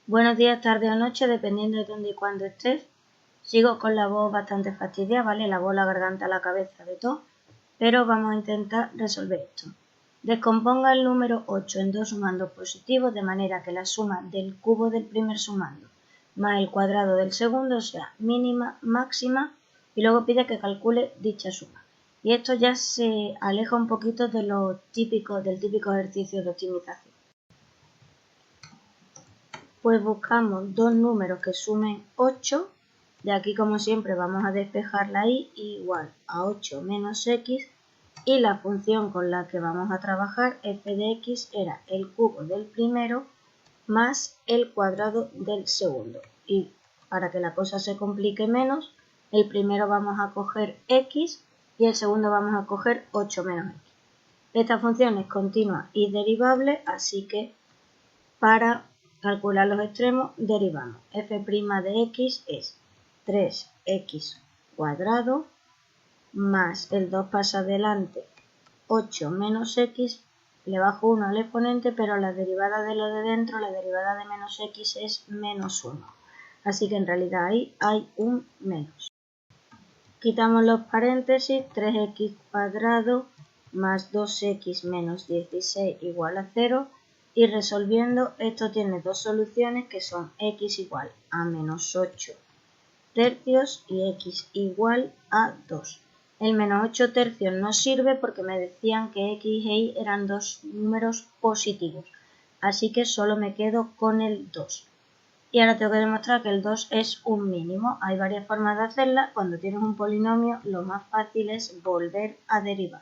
Buenos días, tarde o noche, dependiendo de dónde y cuándo estés. Sigo con la voz bastante fastidiada, ¿vale? La voz, la garganta, la cabeza, de todo. Pero vamos a intentar resolver esto. Descomponga el número 8 en dos sumandos positivos, de manera que la suma del cubo del primer sumando más el cuadrado del segundo sea mínima, máxima, y luego pide que calcule dicha suma. Y esto ya se aleja un poquito de del típico ejercicio de optimización. Pues buscamos dos números que sumen 8. De aquí, como siempre, vamos a despejar la y igual a 8 menos x, y la función con la que vamos a trabajar, f de x, era el cubo del primero más el cuadrado del segundo. Y para que la cosa se complique menos, el primero vamos a coger x y el segundo vamos a coger 8 menos x. Esta función es continua y derivable, así que para calcular los extremos derivamos. f' de x es 3x cuadrado más el 2 pasa adelante, 8 menos x, le bajo 1 al exponente, pero la derivada de lo de dentro, la derivada de menos x es menos 1. Así que en realidad ahí hay un menos. Quitamos los paréntesis, 3x cuadrado más 2x menos 16 igual a 0. Y resolviendo, esto tiene dos soluciones que son x igual a menos 8 tercios y x igual a 2. El menos 8 tercios no sirve porque me decían que x e y eran dos números positivos, así que solo me quedo con el 2. Y ahora tengo que demostrar que el 2 es un mínimo. Hay varias formas de hacerla. Cuando tienes un polinomio, lo más fácil es volver a derivar.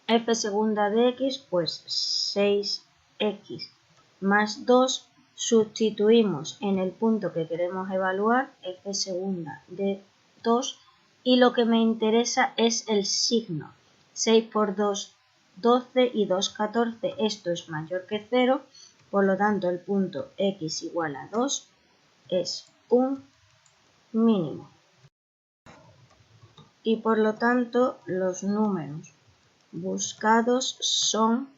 F segunda de x, pues 6x más 2, sustituimos en el punto que queremos evaluar, f segunda de 2, y lo que me interesa es el signo. 6 por 2, 12 y 2, 14, esto es mayor que 0, por lo tanto el punto x igual a 2 es un mínimo. Y por lo tanto los números buscados son,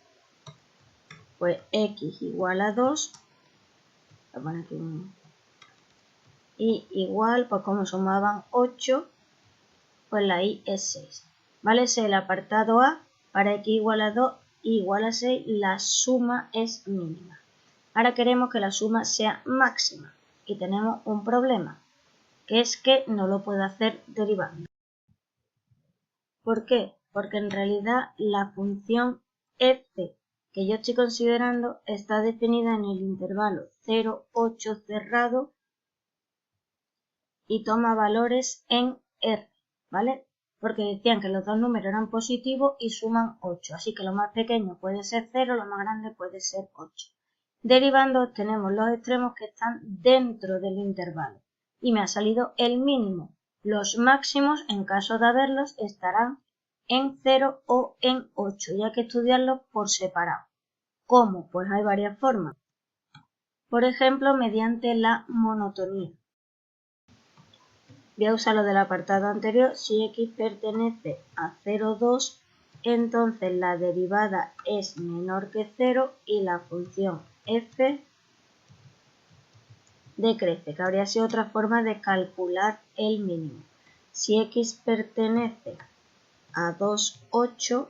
pues, x igual a 2, voy a poner aquí y igual, pues como sumaban 8, pues la y es 6. ¿Vale? Ese es el apartado A. Para x igual a 2 igual a 6, la suma es mínima. Ahora queremos que la suma sea máxima y tenemos un problema, que es que no lo puedo hacer derivando. ¿Por qué? Porque en realidad la función f que yo estoy considerando está definida en el intervalo 0, 8 cerrado y toma valores en R, ¿vale? Porque decían que los dos números eran positivos y suman 8, así que lo más pequeño puede ser 0, lo más grande puede ser 8. Derivando obtenemos los extremos que están dentro del intervalo y me ha salido el mínimo. Los máximos, en caso de haberlos, estarán en 0 o en 8, y hay que estudiarlos por separado. ¿Cómo? Pues hay varias formas. Por ejemplo, mediante la monotonía. Voy a usar lo del apartado anterior. Si x pertenece a 0,2, entonces la derivada es menor que 0 y la función f decrece, que habría sido otra forma de calcular el mínimo. Si x pertenece a 2,8,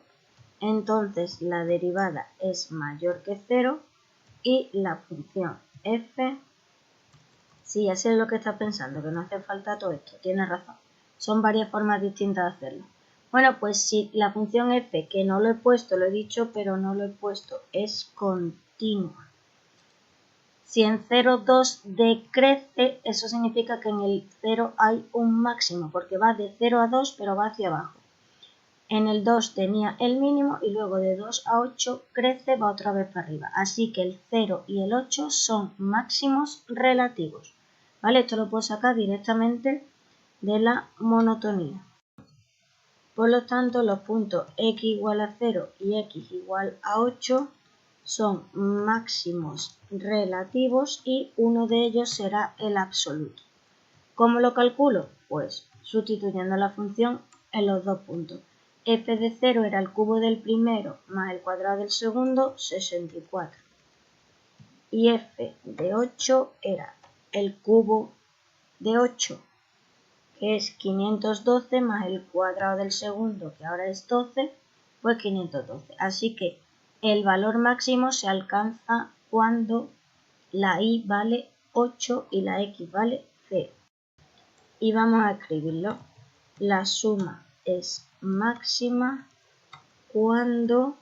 entonces la derivada es mayor que 0 y la función f, sí, ya sé lo que estás pensando, que no hace falta todo esto, tienes razón, son varias formas distintas de hacerlo. Bueno, pues si la función f, que no lo he puesto, lo he dicho, pero no lo he puesto, es continua. Si en 0,2 decrece, eso significa que en el 0 hay un máximo, porque va de 0 a 2, pero va hacia abajo. En el 2 tenía el mínimo y luego de 2 a 8 crece, va otra vez para arriba. Así que el 0 y el 8 son máximos relativos. ¿Vale? Esto lo puedo sacar directamente de la monotonía. Por lo tanto, los puntos x igual a 0 y x igual a 8 son máximos relativos y uno de ellos será el absoluto. ¿Cómo lo calculo? Pues sustituyendo la función en los dos puntos. F de 0 era el cubo del primero más el cuadrado del segundo, 64. y f de 8 era el cubo de 8, que es 512 más el cuadrado del segundo, que ahora es 12, pues 512. Así que el valor máximo se alcanza cuando la y vale 8 y la x vale 0. Y vamos a escribirlo. La suma es máxima cuando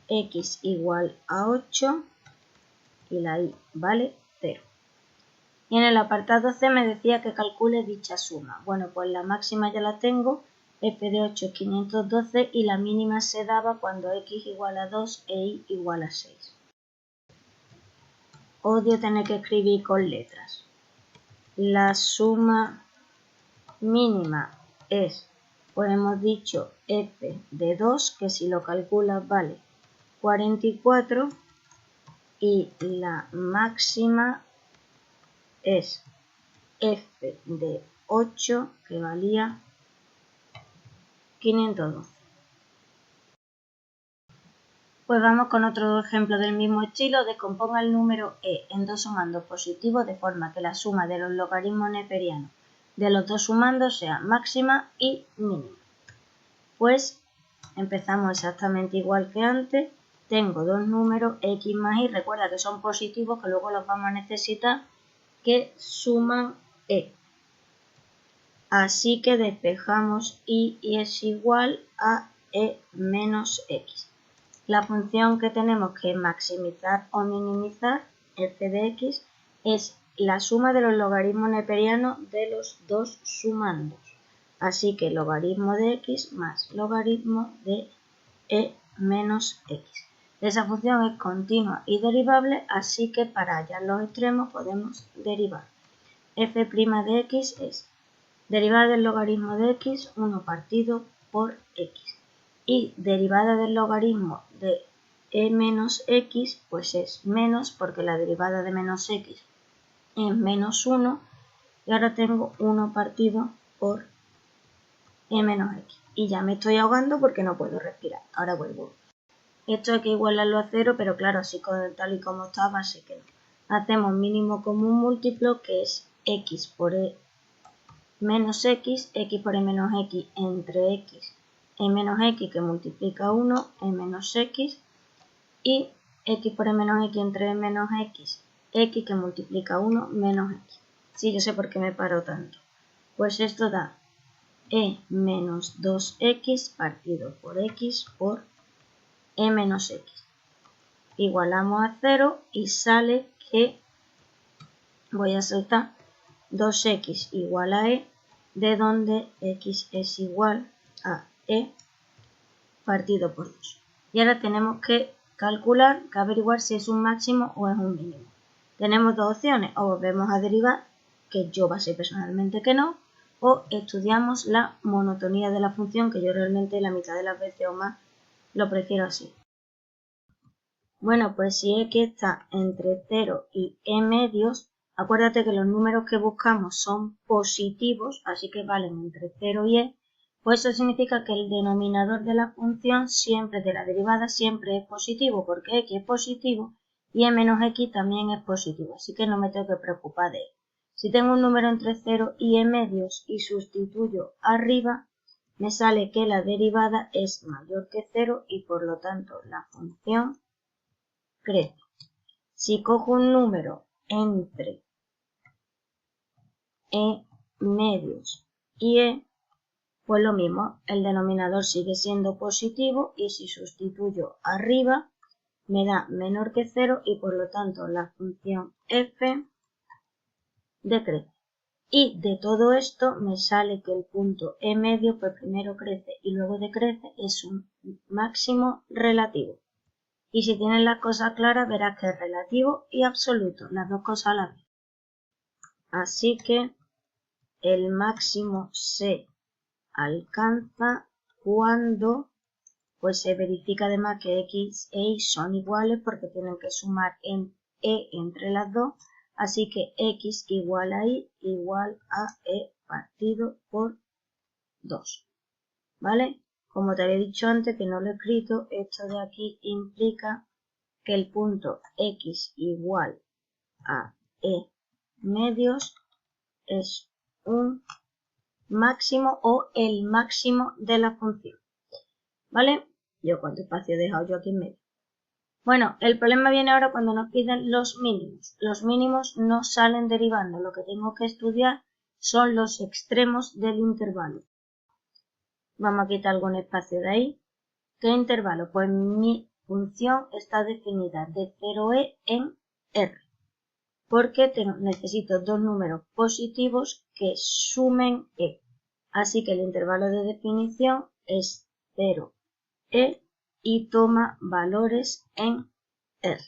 x igual a 8 y la y vale 0. Y en el apartado C me decía que calcule dicha suma. Bueno, pues la máxima ya la tengo, f de 8 es 512 y la mínima se daba cuando x igual a 2 e y igual a 6. Odio tener que escribir con letras. La suma mínima es, pues hemos dicho, f de 2, que si lo calculas vale 44, y la máxima es f de 8, que valía 512. Pues vamos con otro ejemplo del mismo estilo. Descomponga el número e en dos sumandos positivos de forma que la suma de los logaritmos neperianos de los dos sumandos sea máxima y mínima. Pues empezamos exactamente igual que antes. Tengo dos números, x más y, recuerda que son positivos, que luego los vamos a necesitar, que suman e. Así que despejamos y es igual a e menos x. La función que tenemos que maximizar o minimizar, f de x, es la suma de los logaritmos neperianos de los dos sumandos. Así que logaritmo de x más logaritmo de e menos x. Esa función es continua y derivable, así que para hallar los extremos podemos derivar. F' de x es derivada del logaritmo de x, 1 partido por x. Y derivada del logaritmo de e menos x, pues es menos, porque la derivada de menos x es menos 1. Y ahora tengo 1 partido por e menos x. Y ya me estoy ahogando porque no puedo respirar. Ahora vuelvo. Esto hay que igualarlo a 0, pero claro, así tal y como estaba, así que no. Hacemos mínimo común múltiplo, que es x por e menos x por e menos x entre x e menos x, que multiplica 1, e menos x, y x por e menos x entre e menos x, que multiplica 1 menos x. Sí, yo sé por qué me paro tanto. Pues esto da e menos 2x partido por x por e menos x. Igualamos a 0 y sale que voy a soltar 2x igual a e, de donde x es igual a e partido por 2. Y ahora tenemos que calcular, que averiguar si es un máximo o es un mínimo. Tenemos dos opciones: o volvemos a derivar, que yo basé personalmente que no, o estudiamos la monotonía de la función, que yo realmente la mitad de las veces o más lo prefiero así. Bueno, pues si x está entre 0 y e medios, acuérdate que los números que buscamos son positivos, así que valen entre 0 y e, pues eso significa que el denominador de la función siempre, de la derivada, siempre es positivo, porque x es positivo y e menos x también es positivo, así que no me tengo que preocupar de él. Si tengo un número entre 0 y e medios y sustituyo arriba, me sale que la derivada es mayor que 0 y por lo tanto la función crece. Si cojo un número entre e medios y e, pues lo mismo, el denominador sigue siendo positivo y si sustituyo arriba me da menor que 0 y por lo tanto la función f decrece. Y de todo esto me sale que el punto e medio, pues primero crece y luego decrece, es un máximo relativo. Y si tienes las cosas claras, verás que es relativo y absoluto, las dos cosas a la vez. Así que el máximo se alcanza cuando pues se verifica además que x e y son iguales, porque tienen que sumar en e entre las dos. Así que x igual a y igual a e partido por 2. ¿Vale? Como te había dicho antes, que no lo he escrito, esto de aquí implica que el punto x igual a e medios es un máximo o el máximo de la función. ¿Vale? Yo cuánto espacio he dejado yo aquí en medio. Bueno, el problema viene ahora cuando nos piden los mínimos. Los mínimos no salen derivando. Lo que tengo que estudiar son los extremos del intervalo. Vamos a quitar algún espacio de ahí. ¿Qué intervalo? Pues mi función está definida de 0e en r. Porque necesito dos números positivos que sumen e. Así que el intervalo de definición es 0e y toma valores en r.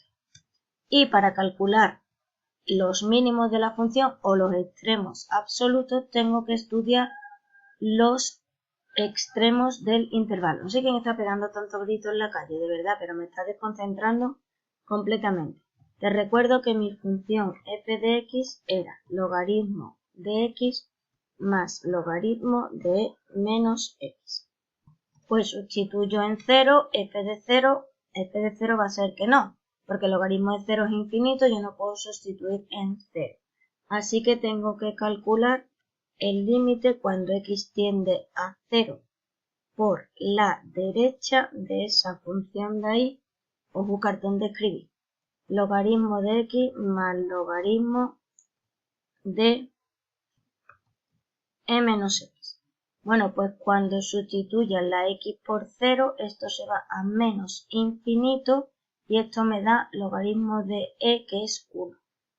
Y para calcular los mínimos de la función o los extremos absolutos tengo que estudiar los extremos del intervalo. No sé quién está pegando tanto grito en la calle, de verdad, pero me está desconcentrando completamente. Te recuerdo que mi función f de x era logaritmo de x más logaritmo de menos x. Pues sustituyo en 0, f de 0 va a ser que no, porque el logaritmo de 0 es infinito, yo no puedo sustituir en 0. Así que tengo que calcular el límite cuando x tiende a 0 por la derecha de esa función de ahí, os buscar dónde escribir. Logaritmo de x más logaritmo de e menos x. Bueno, pues cuando sustituya la x por 0, esto se va a menos infinito y esto me da logaritmo de e, que es 1.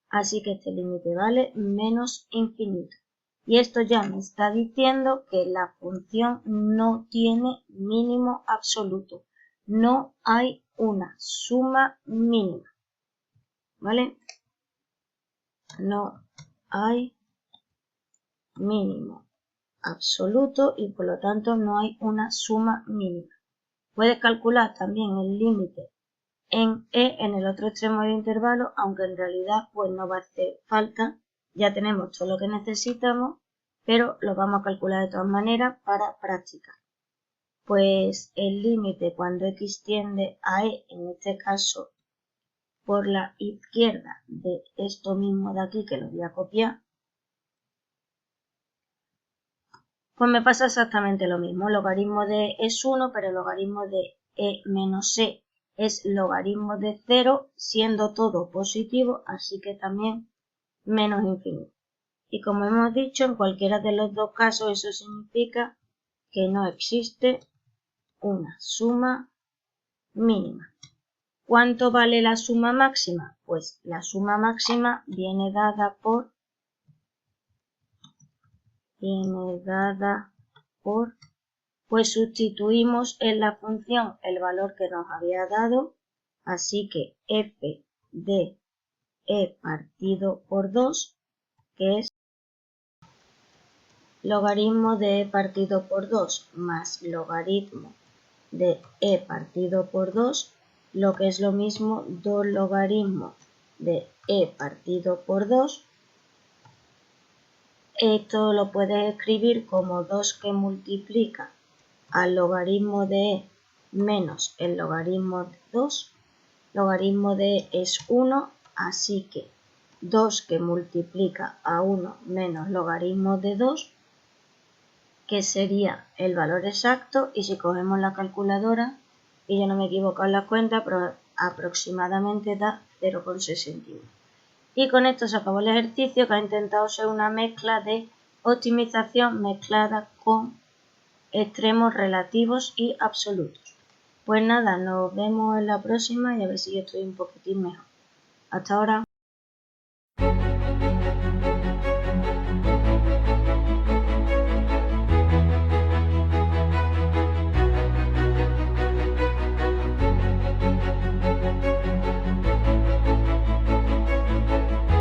Así que este límite vale menos infinito. Y esto ya me está diciendo que la función no tiene mínimo absoluto. No hay una suma mínima. ¿Vale? No hay mínimo absoluto y por lo tanto no hay una suma mínima. Puedes calcular también el límite en e en el otro extremo del intervalo, aunque en realidad pues no va a hacer falta. Ya tenemos todo lo que necesitamos, pero lo vamos a calcular de todas maneras para practicar. Pues el límite cuando x tiende a e, en este caso por la izquierda de esto mismo de aquí, que lo voy a copiar, pues me pasa exactamente lo mismo. Logaritmo de e es 1, pero el logaritmo de e menos e es logaritmo de 0, siendo todo positivo, así que también menos infinito. Y como hemos dicho, en cualquiera de los dos casos eso significa que no existe una suma mínima. ¿Cuánto vale la suma máxima? Pues la suma máxima viene dada por, pues sustituimos en la función el valor que nos había dado, así que f de e partido por 2, que es logaritmo de e partido por 2 más logaritmo de e partido por 2, lo que es lo mismo 2 logaritmos de e partido por 2. Esto lo puedes escribir como 2 que multiplica al logaritmo de e menos el logaritmo de 2. Logaritmo de e es 1, así que 2 que multiplica a 1 menos logaritmo de 2, que sería el valor exacto, y si cogemos la calculadora, y yo no me equivoco en la cuenta, pero aproximadamente da 0,61. Y con esto se acabó el ejercicio, que ha intentado ser una mezcla de optimización mezclada con extremos relativos y absolutos. Pues nada, nos vemos en la próxima y a ver si yo estoy un poquitín mejor. Hasta ahora.